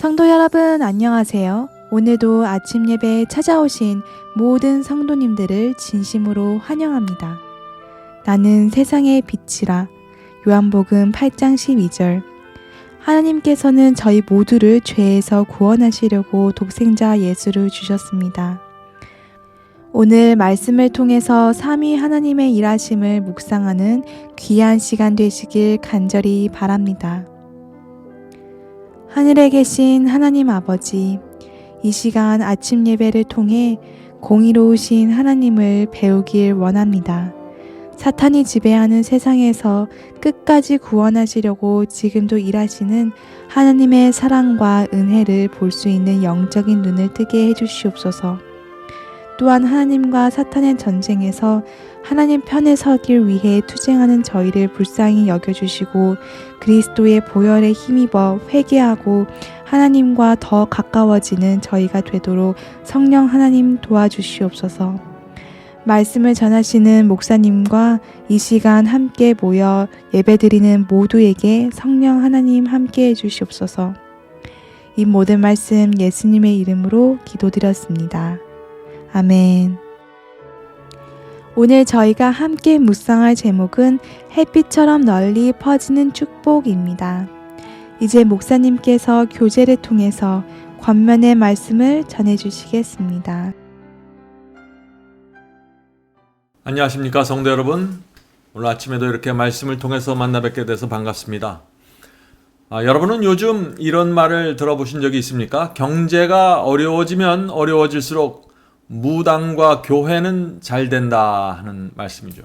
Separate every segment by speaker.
Speaker 1: 성도 여러분 안녕하세요. 오늘도 아침 예배에 찾아오신 모든 성도님들을 진심으로 환영합니다. 나는 세상의 빛이라. 요한복음 8장 12절. 하나님께서는 저희 모두를 죄에서 구원하시려고 독생자 예수를 주셨습니다. 오늘 말씀을 통해서 삼위 하나님의 일하심을 묵상하는 귀한 시간 되시길 간절히 바랍니다. 하늘에 계신 하나님 아버지, 이 시간 아침 예배를 통해 공의로우신 하나님을 배우길 원합니다. 사탄이 지배하는 세상에서 끝까지 구원하시려고 지금도 일하시는 하나님의 사랑과 은혜를 볼 수 있는 영적인 눈을 뜨게 해주시옵소서. 또한 하나님과 사탄의 전쟁에서 하나님 편에 서길 위해 투쟁하는 저희를 불쌍히 여겨주시고 그리스도의 보혈에 힘입어 회개하고 하나님과 더 가까워지는 저희가 되도록 성령 하나님 도와주시옵소서. 말씀을 전하시는 목사님과 이 시간 함께 모여 예배드리는 모두에게 성령 하나님 함께 해주시옵소서. 이 모든 말씀 예수님의 이름으로 기도드렸습니다. 아멘. 오늘 저희가 함께 묵상할 제목은 햇빛처럼 널리 퍼지는 축복입니다. 이제 목사님께서 교제를 통해서 권면의 말씀을 전해주시겠습니다.
Speaker 2: 안녕하십니까 성도 여러분. 오늘 아침에도 이렇게 말씀을 통해서 만나 뵙게 돼서 반갑습니다. 여러분은 요즘 이런 말을 들어보신 적이 있습니까? 경제가 어려워지면 어려워질수록 무당과 교회는 잘 된다 하는 말씀이죠.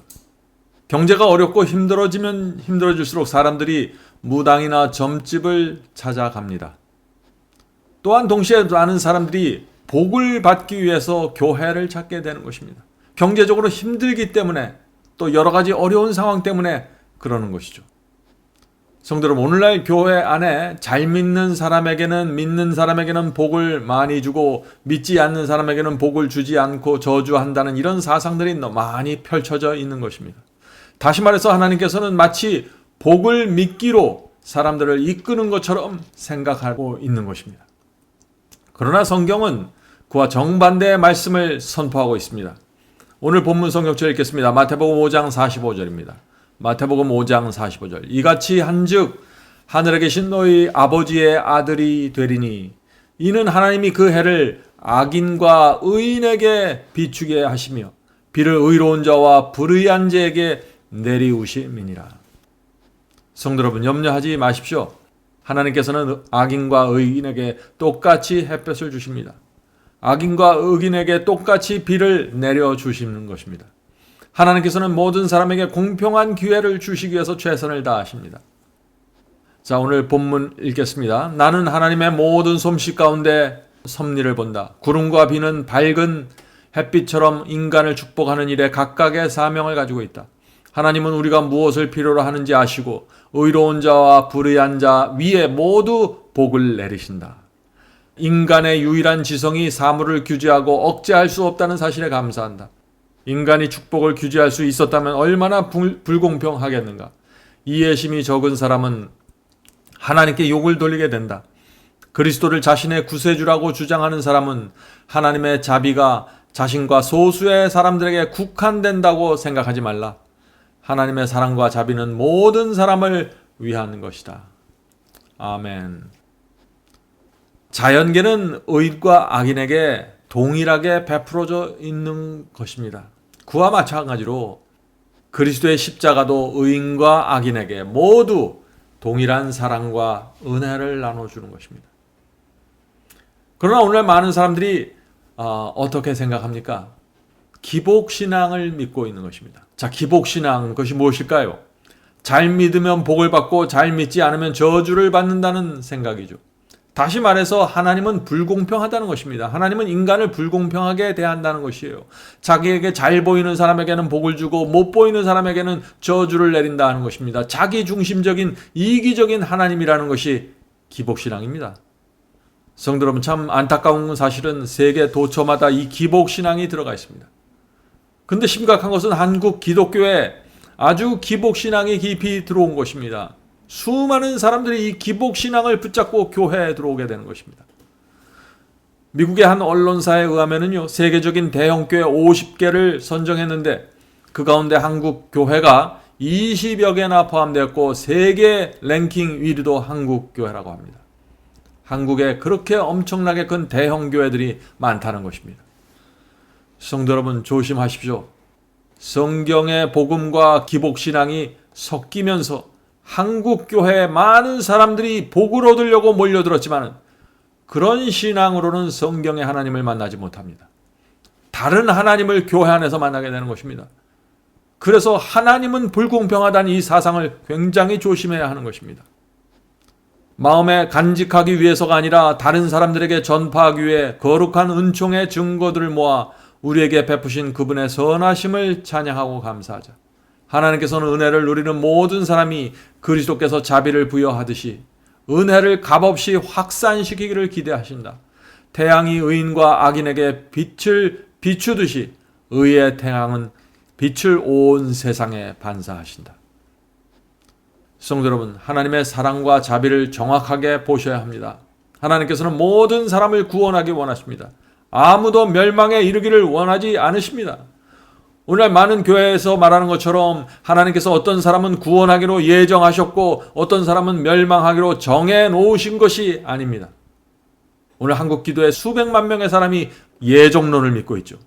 Speaker 2: 경제가 어렵고 힘들어지면 힘들어질수록 사람들이 무당이나 점집을 찾아갑니다. 또한 동시에 많은 사람들이 복을 받기 위해서 교회를 찾게 되는 것입니다. 경제적으로 힘들기 때문에 또 여러 가지 어려운 상황 때문에 그러는 것이죠. 성도 여러분, 오늘날 교회 안에 잘 믿는 사람에게는 복을 많이 주고 믿지 않는 사람에게는 복을 주지 않고 저주한다는 이런 사상들이 많이 펼쳐져 있는 것입니다. 다시 말해서 하나님께서는 마치 복을 믿기로 사람들을 이끄는 것처럼 생각하고 있는 것입니다. 그러나 성경은 그와 정반대의 말씀을 선포하고 있습니다. 오늘 본문 성경처럼 읽겠습니다. 마태복음 5장 45절입니다. 마태복음 5장 45절. 이같이 한즉 하늘에 계신 너희 아버지의 아들이 되리니 이는 하나님이 그 해를 악인과 의인에게 비추게 하시며 비를 의로운 자와 불의한 자에게 내리우심이니라. 성도 여러분, 염려하지 마십시오. 하나님께서는 악인과 의인에게 똑같이 햇볕을 주십니다. 악인과 의인에게 똑같이 비를 내려주시는 것입니다. 하나님께서는 모든 사람에게 공평한 기회를 주시기 위해서 최선을 다하십니다. 자, 오늘 본문 읽겠습니다. 나는 하나님의 모든 솜씨 가운데 섭리를 본다. 구름과 비는 밝은 햇빛처럼 인간을 축복하는 일에 각각의 사명을 가지고 있다. 하나님은 우리가 무엇을 필요로 하는지 아시고 의로운 자와 불의한 자 위에 모두 복을 내리신다. 인간의 유일한 지성이 사물을 규제하고 억제할 수 없다는 사실에 감사한다. 인간이 축복을 규제할 수 있었다면 얼마나 불공평하겠는가. 이해심이 적은 사람은 하나님께 욕을 돌리게 된다. 그리스도를 자신의 구세주라고 주장하는 사람은 하나님의 자비가 자신과 소수의 사람들에게 국한된다고 생각하지 말라. 하나님의 사랑과 자비는 모든 사람을 위한 것이다. 아멘. 자연계는 의인과 악인에게 동일하게 베풀어져 있는 것입니다. 그와 마찬가지로 그리스도의 십자가도 의인과 악인에게 모두 동일한 사랑과 은혜를 나눠주는 것입니다. 그러나 오늘 많은 사람들이 어떻게 생각합니까? 기복신앙을 믿고 있는 것입니다. 자, 기복신앙, 그것이 무엇일까요? 잘 믿으면 복을 받고 잘 믿지 않으면 저주를 받는다는 생각이죠. 다시 말해서 하나님은 불공평하다는 것입니다. 하나님은 인간을 불공평하게 대한다는 것이에요. 자기에게 잘 보이는 사람에게는 복을 주고 못 보이는 사람에게는 저주를 내린다 하는 것입니다. 자기 중심적인 이기적인 하나님이라는 것이 기복신앙입니다. 성도 여러분, 참 안타까운 사실은 세계 도처마다 이 기복신앙이 들어가 있습니다. 근데 심각한 것은 한국 기독교에 아주 기복신앙이 깊이 들어온 것입니다. 수많은 사람들이 이 기복신앙을 붙잡고 교회에 들어오게 되는 것입니다. 미국의 한 언론사에 의하면요, 세계적인 대형교회 50개를 선정했는데 그 가운데 한국 교회가 20여 개나 포함되었고 세계 랭킹 1위도 한국 교회라고 합니다. 한국에 그렇게 엄청나게 큰 대형 교회들이 많다는 것입니다. 성도 여러분, 조심하십시오. 성경의 복음과 기복신앙이 섞이면서 한국 교회에 많은 사람들이 복을 얻으려고 몰려들었지만 그런 신앙으로는 성경의 하나님을 만나지 못합니다. 다른 하나님을 교회 안에서 만나게 되는 것입니다. 그래서 하나님은 불공평하다는 이 사상을 굉장히 조심해야 하는 것입니다. 마음에 간직하기 위해서가 아니라 다른 사람들에게 전파하기 위해 거룩한 은총의 증거들을 모아 우리에게 베푸신 그분의 선하심을 찬양하고 감사하자. 하나님께서는 은혜를 누리는 모든 사람이 그리스도께서 자비를 부여하듯이 은혜를 값없이 확산시키기를 기대하신다. 태양이 의인과 악인에게 빛을 비추듯이 의의 태양은 빛을 온 세상에 반사하신다. 성도 여러분, 하나님의 사랑과 자비를 정확하게 보셔야 합니다. 하나님께서는 모든 사람을 구원하기 원하십니다. 아무도 멸망에 이르기를 원하지 않으십니다. 오늘날 많은 교회에서 말하는 것처럼 하나님께서 어떤 사람은 구원하기로 예정하셨고 어떤 사람은 멸망하기로 정해 놓으신 것이 아닙니다. 오늘 한국 기도에 수백만 명의 사람이 예정론을 믿고 있죠.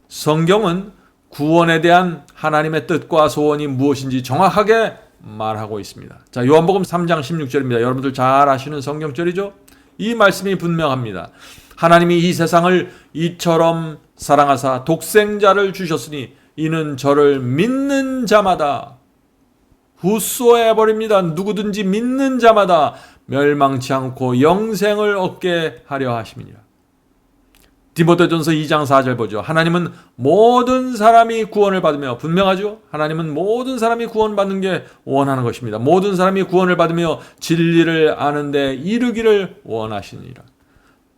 Speaker 2: 성경은 구원에 대한 하나님의 뜻과 소원이 무엇인지 정확하게 말하고 있습니다. 자, 요한복음 3장 16절입니다. 여러분들 잘 아시는 성경절이죠? 이 말씀이 분명합니다. 하나님이 이 세상을 이처럼 사랑하사 독생자를 주셨으니 이는 저를 믿는 자마다 후소해 버립니다. 누구든지 믿는 자마다 멸망치 않고 영생을 얻게 하려 하심이니라. 디모데전서 2장 4절 보죠. 하나님은 모든 사람이 구원을 받으며, 분명하죠? 하나님은 모든 사람이 구원받는 게 원하는 것입니다. 모든 사람이 구원을 받으며 진리를 아는 데 이르기를 원하시니라.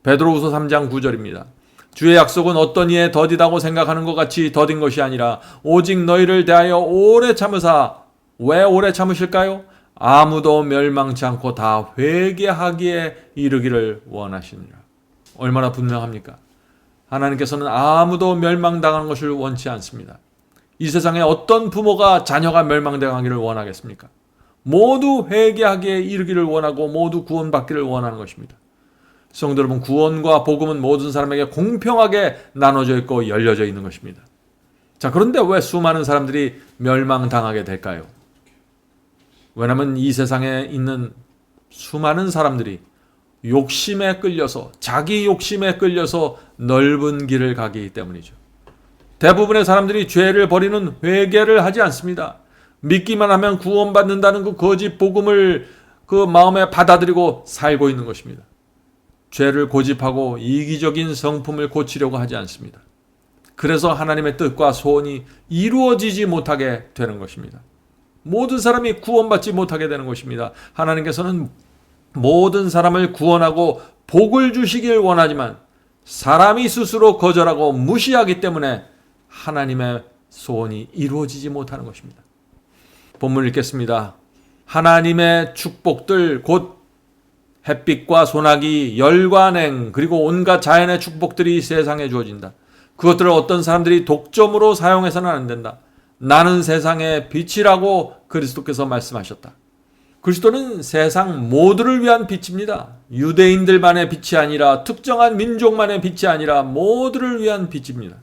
Speaker 2: 베드로후서 3장 9절입니다. 주의 약속은 어떤 이에 더디다고 생각하는 것 같이 더딘 것이 아니라 오직 너희를 대하여 오래 참으사. 왜 오래 참으실까요? 아무도 멸망치 않고 다 회개하기에 이르기를 원하시니라. 얼마나 분명합니까? 하나님께서는 아무도 멸망당하는 것을 원치 않습니다. 이 세상에 어떤 부모가 자녀가 멸망당하기를 원하겠습니까? 모두 회개하기에 이르기를 원하고 모두 구원받기를 원하는 것입니다. 성도 여러분, 구원과 복음은 모든 사람에게 공평하게 나눠져 있고 열려져 있는 것입니다. 자, 그런데 왜 수많은 사람들이 멸망당하게 될까요? 왜냐하면 이 세상에 있는 수많은 사람들이 욕심에 끌려서, 자기 욕심에 끌려서 넓은 길을 가기 때문이죠. 대부분의 사람들이 죄를 버리는 회개를 하지 않습니다. 믿기만 하면 구원받는다는 그 거짓 복음을 그 마음에 받아들이고 살고 있는 것입니다. 죄를 고집하고 이기적인 성품을 고치려고 하지 않습니다. 그래서 하나님의 뜻과 소원이 이루어지지 못하게 되는 것입니다. 모든 사람이 구원받지 못하게 되는 것입니다. 하나님께서는 모든 사람을 구원하고 복을 주시길 원하지만 사람이 스스로 거절하고 무시하기 때문에 하나님의 소원이 이루어지지 못하는 것입니다. 본문 읽겠습니다. 하나님의 축복들, 곧 햇빛과 소나기, 열과 냉, 그리고 온갖 자연의 축복들이 세상에 주어진다. 그것들을 어떤 사람들이 독점으로 사용해서는 안 된다. 나는 세상의 빛이라고 그리스도께서 말씀하셨다. 그리스도는 세상 모두를 위한 빛입니다. 유대인들만의 빛이 아니라, 특정한 민족만의 빛이 아니라 모두를 위한 빛입니다.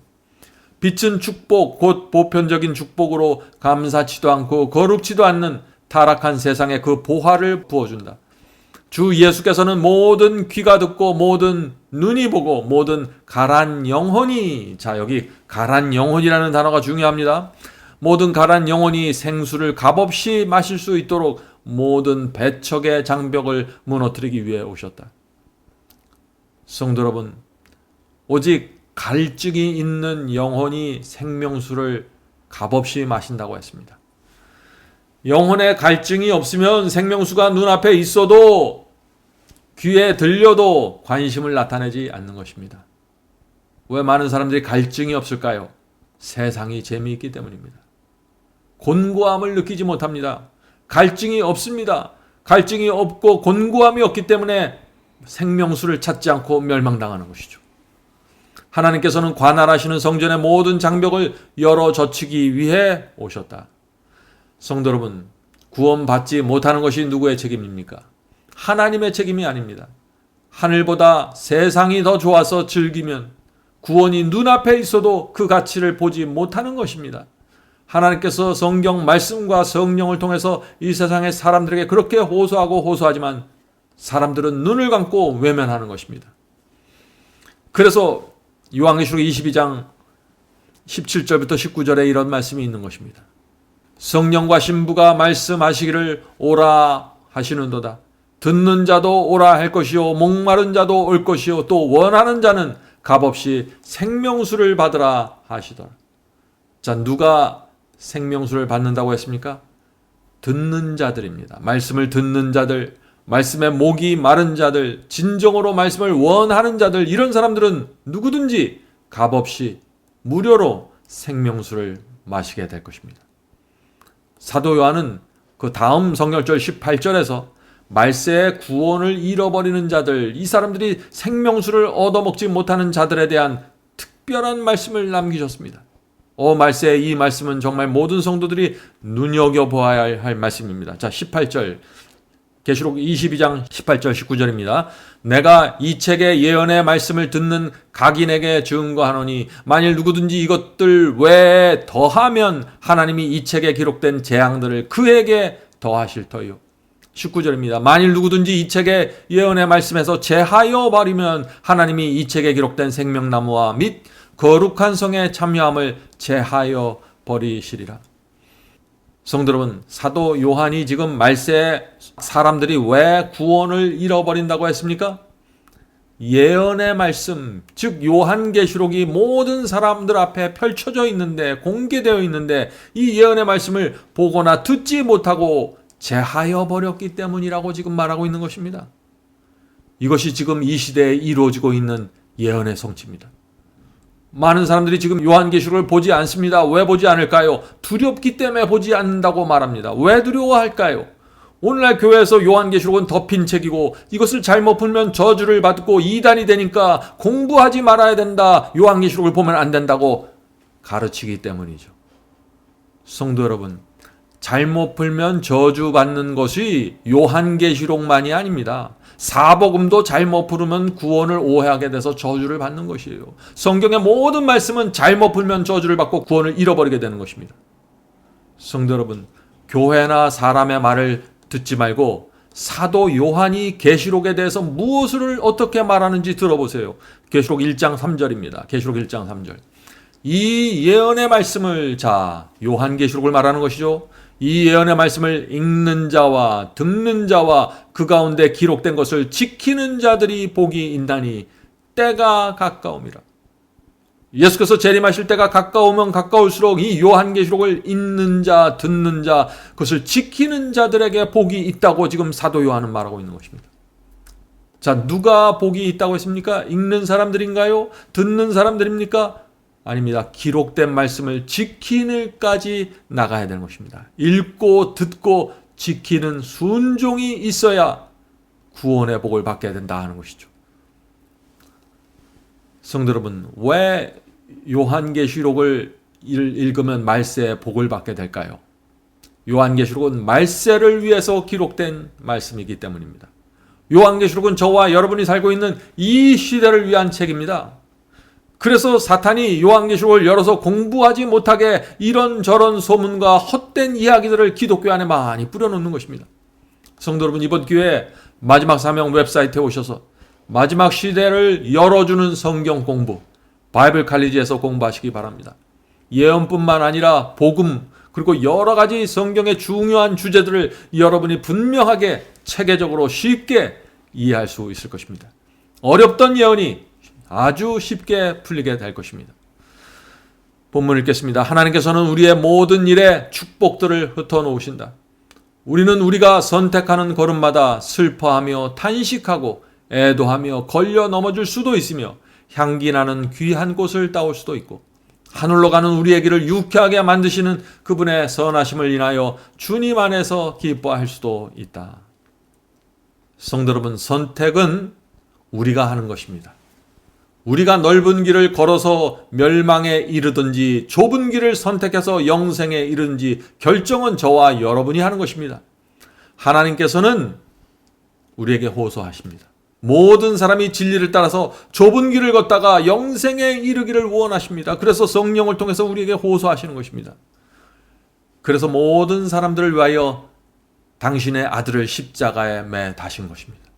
Speaker 2: 빛은 축복, 곧 보편적인 축복으로 감사치도 않고 거룩지도 않는 타락한 세상에 그 보화를 부어준다. 주 예수께서는 모든 귀가 듣고 모든 눈이 보고 모든 가란 영혼이, 자, 여기 가란 영혼이라는 단어가 중요합니다. 모든 가란 영혼이 생수를 값없이 마실 수 있도록 모든 배척의 장벽을 무너뜨리기 위해 오셨다. 성도 여러분, 오직 갈증이 있는 영혼이 생명수를 값없이 마신다고 했습니다. 영혼에 갈증이 없으면 생명수가 눈앞에 있어도 귀에 들려도 관심을 나타내지 않는 것입니다. 왜 많은 사람들이 갈증이 없을까요? 세상이 재미있기 때문입니다. 곤고함을 느끼지 못합니다. 갈증이 없습니다. 갈증이 없고 곤고함이 없기 때문에 생명수를 찾지 않고 멸망당하는 것이죠. 하나님께서는 관할하시는 성전의 모든 장벽을 열어 젖히기 위해 오셨다. 성도 여러분, 구원받지 못하는 것이 누구의 책임입니까? 하나님의 책임이 아닙니다. 하늘보다 세상이 더 좋아서 즐기면 구원이 눈앞에 있어도 그 가치를 보지 못하는 것입니다. 하나님께서 성경 말씀과 성령을 통해서 이 세상의 사람들에게 그렇게 호소하고 호소하지만 사람들은 눈을 감고 외면하는 것입니다. 그래서 요한계시록 22장 17절부터 19절에 이런 말씀이 있는 것입니다. 성령과 신부가 말씀하시기를 오라 하시는도다. 듣는 자도 오라 할 것이요 목마른 자도 올 것이요 또 원하는 자는 값없이 생명수를 받으라 하시더라. 자, 누가 생명수를 받는다고 했습니까? 듣는 자들입니다. 말씀을 듣는 자들, 말씀에 목이 마른 자들, 진정으로 말씀을 원하는 자들, 이런 사람들은 누구든지 값없이 무료로 생명수를 마시게 될 것입니다. 사도 요한은 그 다음 성경절 18절에서 말세의 구원을 잃어버리는 자들, 이 사람들이 생명수를 얻어먹지 못하는 자들에 대한 특별한 말씀을 남기셨습니다. 말세의 이 말씀은 정말 모든 성도들이 눈여겨보아야 할 말씀입니다. 자, 18절 계시록 22장 18절 19절입니다. 내가 이 책의 예언의 말씀을 듣는 각인에게 증거하노니 만일 누구든지 이것들 외에 더하면 하나님이 이 책에 기록된 재앙들을 그에게 더하실 터이요. 19절입니다. 만일 누구든지 이 책의 예언의 말씀에서 제하여 버리면 하나님이 이 책에 기록된 생명나무와 및 거룩한 성에 참여함을 제하여 버리시리라. 성도 여러분, 사도 요한이 지금 말세에 사람들이 왜 구원을 잃어버린다고 했습니까? 예언의 말씀, 즉 요한계시록이 모든 사람들 앞에 펼쳐져 있는데, 공개되어 있는데 이 예언의 말씀을 보거나 듣지 못하고 제하여 버렸기 때문이라고 지금 말하고 있는 것입니다. 이것이 지금 이 시대에 이루어지고 있는 예언의 성취입니다. 많은 사람들이 지금 요한계시록을 보지 않습니다. 왜 보지 않을까요? 두렵기 때문에 보지 않는다고 말합니다. 왜 두려워할까요? 오늘날 교회에서 요한계시록은 덮인 책이고 이것을 잘못 풀면 저주를 받고 이단이 되니까 공부하지 말아야 된다. 요한계시록을 보면 안 된다고 가르치기 때문이죠. 성도 여러분, 잘못 풀면 저주받는 것이 요한계시록만이 아닙니다. 사복음도 잘못 풀으면 구원을 오해하게 돼서 저주를 받는 것이에요. 성경의 모든 말씀은 잘못 풀면 저주를 받고 구원을 잃어버리게 되는 것입니다. 성도 여러분, 교회나 사람의 말을 듣지 말고 사도 요한이 계시록에 대해서 무엇을 어떻게 말하는지 들어보세요. 계시록 1장 3절입니다. 계시록 1장 3절. 이 예언의 말씀을, 자, 요한계시록을 말하는 것이죠. 이 예언의 말씀을 읽는 자와 듣는 자와 그 가운데 기록된 것을 지키는 자들이 복이 있나니 때가 가까움이라. 예수께서 재림하실 때가 가까우면 가까울수록 이 요한계시록을 읽는 자, 듣는 자, 그것을 지키는 자들에게 복이 있다고 지금 사도 요한은 말하고 있는 것입니다. 자, 누가 복이 있다고 했습니까? 읽는 사람들인가요? 듣는 사람들입니까? 아닙니다. 기록된 말씀을 지키는까지 나가야 되는 것입니다. 읽고 듣고 지키는 순종이 있어야 구원의 복을 받게 된다 하는 것이죠. 성도 여러분, 왜 요한계시록을 읽으면 말세의 복을 받게 될까요? 요한계시록은 말세를 위해서 기록된 말씀이기 때문입니다. 요한계시록은 저와 여러분이 살고 있는 이 시대를 위한 책입니다. 그래서 사탄이 요한계시록을 열어서 공부하지 못하게 이런저런 소문과 헛된 이야기들을 기독교 안에 많이 뿌려놓는 것입니다. 성도 여러분, 이번 기회에 마지막 사명 웹사이트에 오셔서 마지막 시대를 열어주는 성경 공부, 바이블 칼리지에서 공부하시기 바랍니다. 예언뿐만 아니라 복음, 그리고 여러 가지 성경의 중요한 주제들을 여러분이 분명하게 체계적으로 쉽게 이해할 수 있을 것입니다. 어렵던 예언이 아주 쉽게 풀리게 될 것입니다. 본문 읽겠습니다. 하나님께서는 우리의 모든 일에 축복들을 흩어놓으신다. 우리는 우리가 선택하는 걸음마다 슬퍼하며 탄식하고 애도하며 걸려 넘어질 수도 있으며 향기 나는 귀한 곳을 따올 수도 있고 하늘로 가는 우리의 길을 유쾌하게 만드시는 그분의 선하심을 인하여 주님 안에서 기뻐할 수도 있다. 성도 여러분, 선택은 우리가 하는 것입니다. 우리가 넓은 길을 걸어서 멸망에 이르든지 좁은 길을 선택해서 영생에 이르든지 결정은 저와 여러분이 하는 것입니다. 하나님께서는 우리에게 호소하십니다. 모든 사람이 진리를 따라서 좁은 길을 걷다가 영생에 이르기를 원하십니다. 그래서 성령을 통해서 우리에게 호소하시는 것입니다. 그래서 모든 사람들을 위하여 당신의 아들을 십자가에 매 다신 것입니다.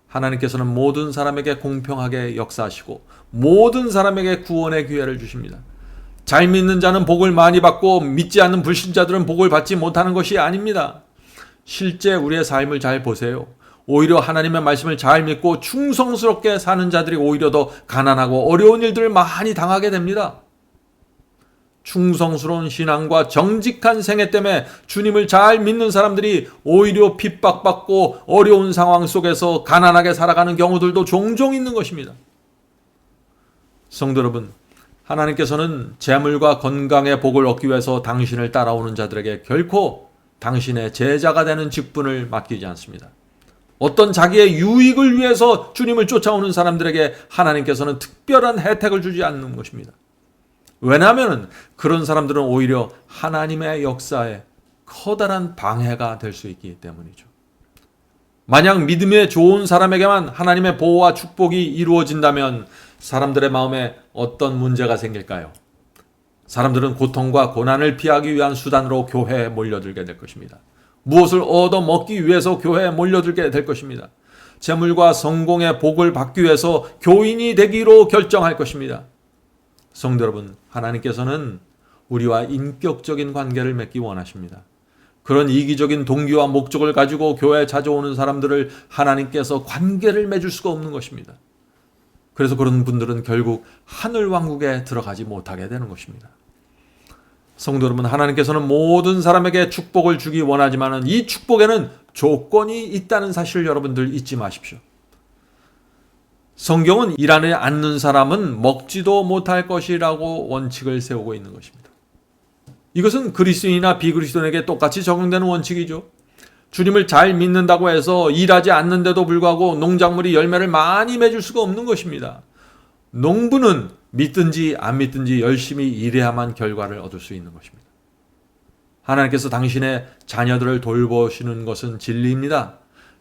Speaker 2: 하나님께서는 모든 사람에게 공평하게 역사하시고 모든 사람에게 구원의 기회를 주십니다. 잘 믿는 자는 복을 많이 받고 믿지 않는 불신자들은 복을 받지 못하는 것이 아닙니다. 실제 우리의 삶을 잘 보세요. 오히려 하나님의 말씀을 잘 믿고 충성스럽게 사는 자들이 오히려 더 가난하고 어려운 일들을 많이 당하게 됩니다. 충성스러운 신앙과 정직한 생애 때문에 주님을 잘 믿는 사람들이 오히려 핍박받고 어려운 상황 속에서 가난하게 살아가는 경우들도 종종 있는 것입니다. 성도 여러분, 하나님께서는 재물과 건강의 복을 얻기 위해서 당신을 따라오는 자들에게 결코 당신의 제자가 되는 직분을 맡기지 않습니다. 어떤 자기의 유익을 위해서 주님을 쫓아오는 사람들에게 하나님께서는 특별한 혜택을 주지 않는 것입니다. 왜냐하면 그런 사람들은 오히려 하나님의 역사에 커다란 방해가 될 수 있기 때문이죠. 만약 믿음에 좋은 사람에게만 하나님의 보호와 축복이 이루어진다면 사람들의 마음에 어떤 문제가 생길까요? 사람들은 고통과 고난을 피하기 위한 수단으로 교회에 몰려들게 될 것입니다. 무엇을 얻어 먹기 위해서 교회에 몰려들게 될 것입니다. 재물과 성공의 복을 받기 위해서 교인이 되기로 결정할 것입니다. 성도 여러분, 하나님께서는 우리와 인격적인 관계를 맺기 원하십니다. 그런 이기적인 동기와 목적을 가지고 교회에 찾아오는 사람들을 하나님께서 관계를 맺을 수가 없는 것입니다. 그래서 그런 분들은 결국 하늘 왕국에 들어가지 못하게 되는 것입니다. 성도 여러분, 하나님께서는 모든 사람에게 축복을 주기 원하지만 이 축복에는 조건이 있다는 사실을 여러분들 잊지 마십시오. 성경은 일 안에 앉는 사람은 먹지도 못할 것이라고 원칙을 세우고 있는 것입니다. 이것은 그리스도인이나 비그리스도인에게 똑같이 적용되는 원칙이죠. 주님을 잘 믿는다고 해서 일하지 않는데도 불구하고 농작물이 열매를 많이 맺을 수가 없는 것입니다. 농부는 믿든지 안 믿든지 열심히 일해야만 결과를 얻을 수 있는 것입니다. 하나님께서 당신의 자녀들을 돌보시는 것은 진리입니다.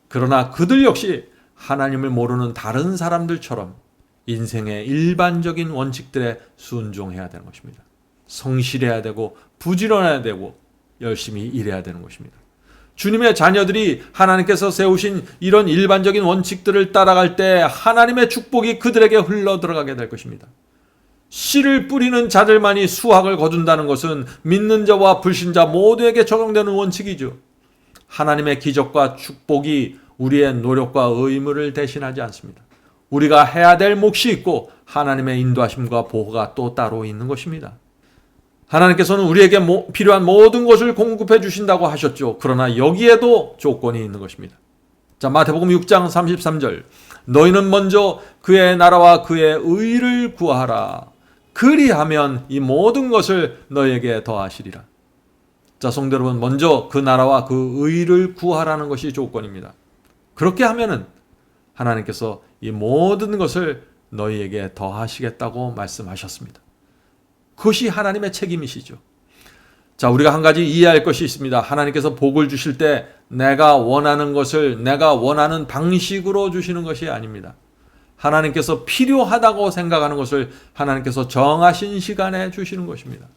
Speaker 2: 그러나 그들 역시 하나님을 모르는 다른 사람들처럼 인생의 일반적인 원칙들에 순종해야 되는 것입니다. 성실해야 되고 부지런해야 되고 열심히 일해야 되는 것입니다. 주님의 자녀들이 하나님께서 세우신 이런 일반적인 원칙들을 따라갈 때 하나님의 축복이 그들에게 흘러 들어가게 될 것입니다. 씨를 뿌리는 자들만이 수확을 거둔다는 것은 믿는 자와 불신자 모두에게 적용되는 원칙이죠. 하나님의 기적과 축복이 우리의 노력과 의무를 대신하지 않습니다. 우리가 해야 될 몫이 있고 하나님의 인도하심과 보호가 또 따로 있는 것입니다. 하나님께서는 우리에게 필요한 모든 것을 공급해 주신다고 하셨죠. 그러나 여기에도 조건이 있는 것입니다. 자, 마태복음 6장 33절. 너희는 먼저 그의 나라와 그의 의를 구하라. 그리하면 이 모든 것을 너희에게 더하시리라. 자, 성도 여러분, 먼저 그 나라와 그 의를 구하라는 것이 조건입니다. 그렇게 하면은 하나님께서 이 모든 것을 너희에게 더하시겠다고 말씀하셨습니다. 그것이 하나님의 책임이시죠. 자, 우리가 한 가지 이해할 것이 있습니다. 하나님께서 복을 주실 때 내가 원하는 것을 내가 원하는 방식으로 주시는 것이 아닙니다. 하나님께서 필요하다고 생각하는 것을 하나님께서 정하신 시간에 주시는 것입니다.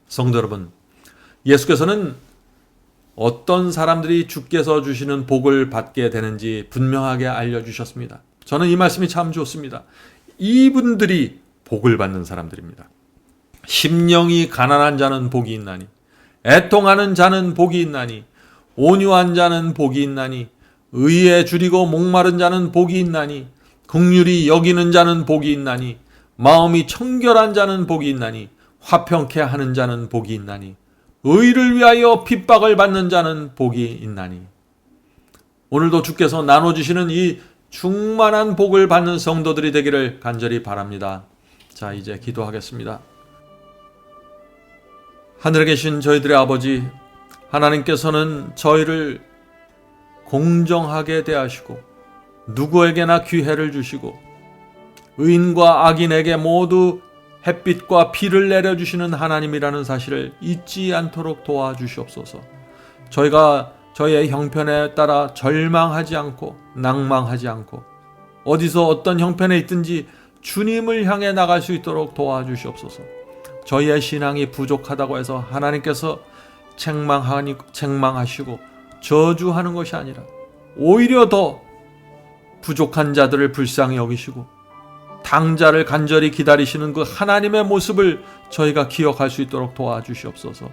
Speaker 2: 성도 여러분, 예수께서는 어떤 사람들이 주께서 주시는 복을 받게 되는지 분명하게 알려주셨습니다. 저는 이 말씀이 참 좋습니다. 이분들이 복을 받는 사람들입니다. 심령이 가난한 자는 복이 있나니, 애통하는 자는 복이 있나니, 온유한 자는 복이 있나니, 의에 줄이고 목마른 자는 복이 있나니, 긍휼히 여기는 자는 복이 있나니, 마음이 청결한 자는 복이 있나니, 화평케 하는 자는 복이 있나니, 의를 위하여 핍박을 받는 자는 복이 있나니. 오늘도 주께서 나눠주시는 이 충만한 복을 받는 성도들이 되기를 간절히 바랍니다. 자, 이제 기도하겠습니다. 하늘에 계신 저희들의 아버지, 하나님께서는 저희를 공정하게 대하시고 누구에게나 기회를 주시고 의인과 악인에게 모두 햇빛과 비를 내려주시는 하나님이라는 사실을 잊지 않도록 도와주시옵소서. 저희가 저희의 형편에 따라 절망하지 않고 낭망하지 않고 어디서 어떤 형편에 있든지 주님을 향해 나갈 수 있도록 도와주시옵소서. 저희의 신앙이 부족하다고 해서 하나님께서 책망하시고 저주하는 것이 아니라 오히려 더 부족한 자들을 불쌍히 여기시고 당자를 간절히 기다리시는 그 하나님의 모습을 저희가 기억할 수 있도록 도와주시옵소서.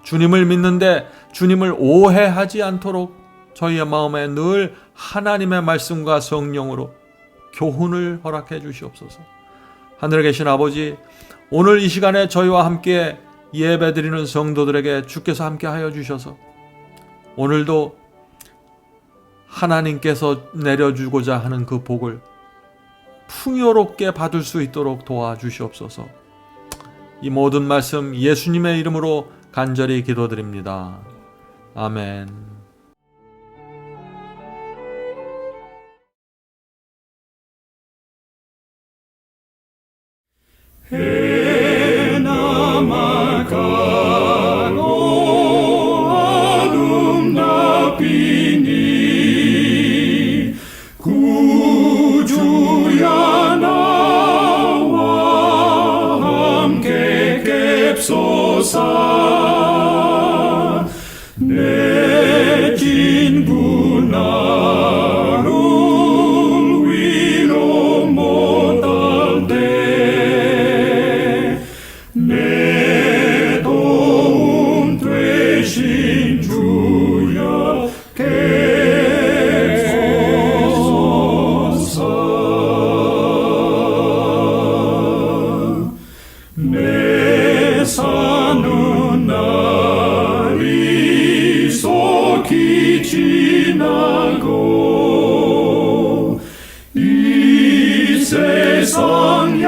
Speaker 2: 주님을 믿는데 주님을 오해하지 않도록 저희의 마음에 늘 하나님의 말씀과 성령으로 교훈을 허락해 주시옵소서. 하늘에 계신 아버지, 오늘 이 시간에 저희와 함께 예배드리는 성도들에게 주께서 함께 하여 주셔서 오늘도 하나님께서 내려주고자 하는 그 복을 풍요롭게 받을 수 있도록 도와주시옵소서. 이 모든 말씀 예수님의 이름으로 간절히 기도드립니다. 아멘.
Speaker 3: 해남아 가고 아름답이니 구주야 나와 함께 갭소서. 내 진구 나를 위로 못할 때 내 도움 되신 주여 계소서. 내 사는 날이 속히 지나고 이 세상